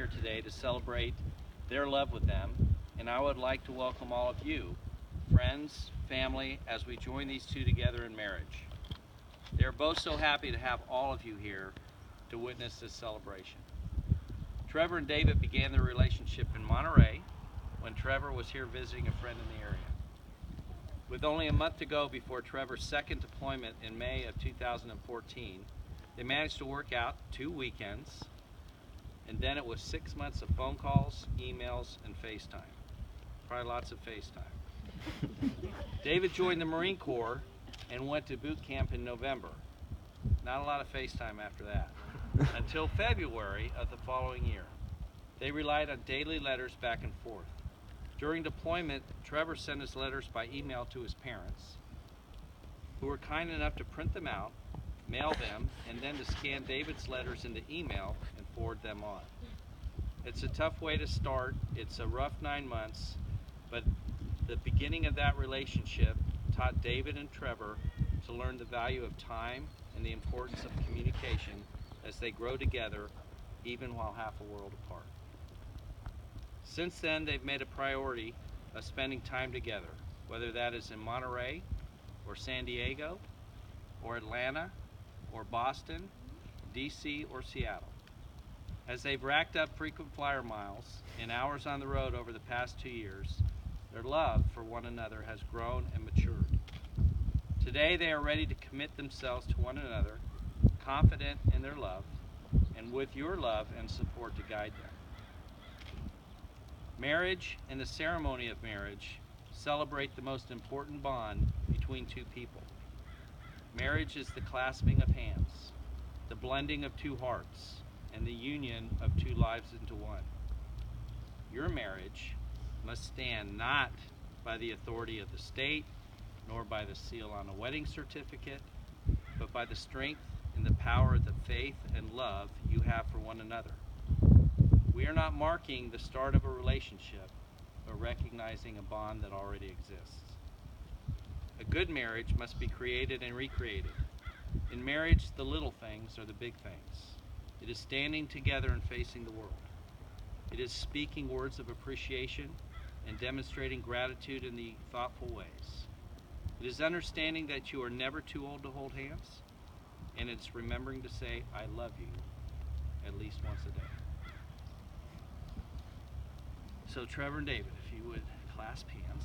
here today to celebrate their love with them, and I would like to welcome all of you, friends, family, as we join these two together in marriage. They are both so happy to have all of you here to witness this celebration. Trevor and David began their relationship in Monterey when Trevor was here visiting a friend in the area. With only a month to go before Trevor's second deployment in May of 2014, they managed to work out 2 weekends, and then it was 6 months of phone calls, emails, and FaceTime. Probably lots of FaceTime. David joined the Marine Corps and went to boot camp in November. Not a lot of FaceTime after that. Until February of the following year. They relied on daily letters back and forth. During deployment, Trevor sent his letters by email to his parents, who were kind enough to print them out, mail them, and then to scan David's letters into email and forward them on. It's a tough way to start. It's a rough 9 months, but the beginning of that relationship taught David and Trevor to learn the value of time and the importance of communication as they grow together, even while half a world apart. Since then, they've made a priority of spending time together, whether that is in Monterey, or San Diego, or Atlanta, or Boston, DC, or Seattle. As they've racked up frequent flyer miles and hours on the road over the past 2 years, their love for one another has grown and matured. Today they are ready to commit themselves to one another, confident in their love, and with your love and support to guide them. Marriage and the ceremony of marriage celebrate the most important bond between two people. Marriage is the clasping of hands, the blending of two hearts, and the union of two lives into one. Your marriage must stand not by the authority of the state, nor by the seal on a wedding certificate, but by the strength and the power of the faith and love you have for one another. We are not marking the start of a relationship, but recognizing a bond that already exists. A good marriage must be created and recreated. In marriage, the little things are the big things. It is standing together and facing the world. It is speaking words of appreciation and demonstrating gratitude in the thoughtful ways. It is understanding that you are never too old to hold hands, and it's remembering to say, I love you, at least once a day. So Trevor and David, if you would clasp hands.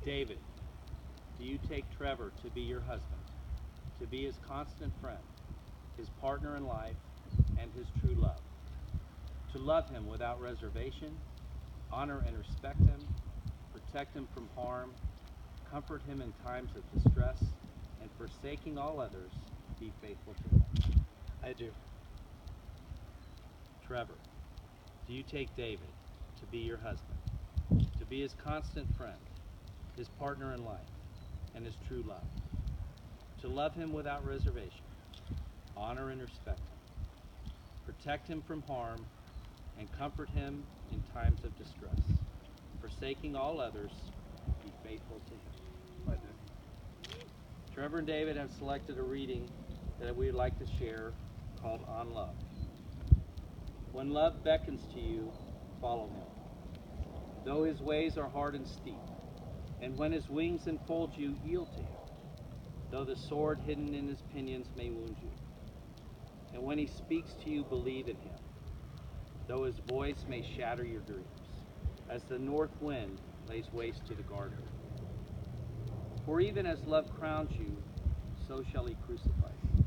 David, do you take Trevor to be your husband, to be his constant friend, his partner in life, and his true love? To love him without reservation, honor and respect him, protect him from harm, comfort him in times of distress, and forsaking all others, be faithful to him? I do. Trevor, do you take David to be your husband, to be his constant friend, his partner in life, and his true love? To love him without reservation, honor and respect him, protect him from harm, and comfort him in times of distress, forsaking all others, be faithful to him? I do. Trevor and David have selected a reading that we would like to share called On Love. When love beckons to you, follow him. Though his ways are hard and steep, and when his wings enfold you, yield to him. Though the sword hidden in his pinions may wound you. And when he speaks to you, believe in him. Though his voice may shatter your dreams, as the north wind lays waste to the garden. For even as love crowns you, so shall he crucify you.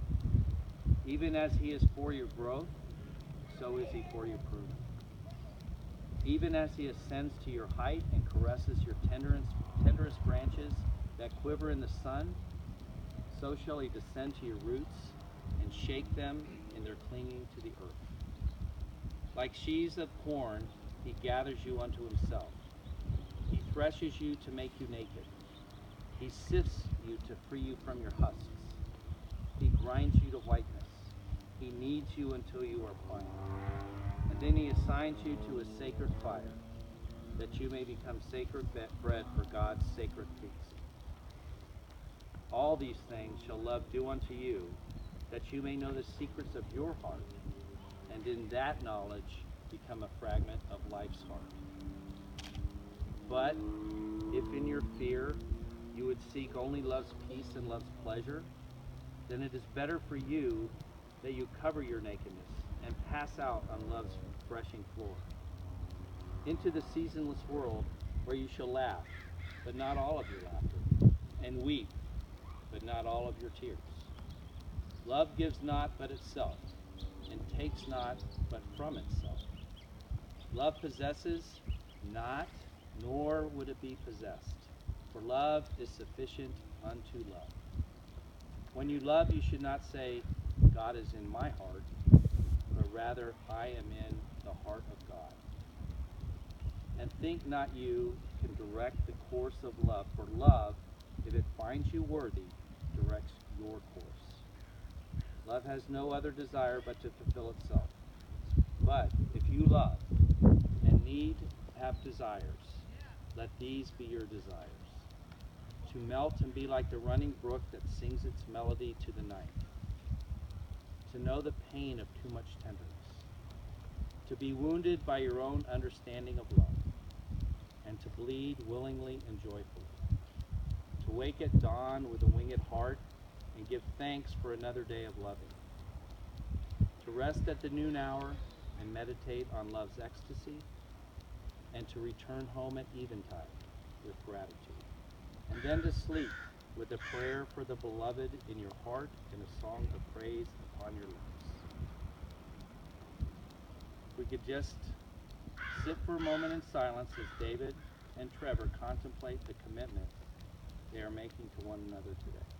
Even as he is for your growth, so is he for your pruning. Even as he ascends to your height and caresses your tenderest branches that quiver in the sun, so shall he descend to your roots and shake them in their clinging to the earth. Like sheaves of corn, he gathers you unto himself. He threshes you to make you naked. He sifts you to free you from your husks. He grinds you to whiteness. He kneads you until you are fine. And then he assigns you to a sacred fire, that you may become sacred bread for God's sacred feast. All these things shall love do unto you, that you may know the secrets of your heart, and in that knowledge become a fragment of life's heart. But if in your fear you would seek only love's peace and love's pleasure, then it is better for you that you cover your nakedness and pass out on love's threshing floor, into the seasonless world where you shall laugh, but not all of your laughter, and weep, but not all of your tears. Love gives not but itself, and takes not but from itself. Love possesses not, nor would it be possessed, for love is sufficient unto love. When you love, you should not say, God is in my heart, but rather, I am in the heart of God. And think not you can direct the course of love, for love, if it finds you worthy, directs your course. Love has no other desire but to fulfill itself. But if you love and need have desires, let these be your desires. To melt and be like the running brook that sings its melody to the night. To know the pain of too much tenderness. To be wounded by your own understanding of love. And to bleed willingly and joyfully. To wake at dawn with a winged heart and give thanks for another day of loving. To rest at the noon hour and meditate on love's ecstasy. And to return home at eventide with gratitude. And then to sleep with a prayer for the beloved in your heart and a song of praise upon your lips. We could just sit for a moment in silence as David and Trevor contemplate the commitment they are making to one another today.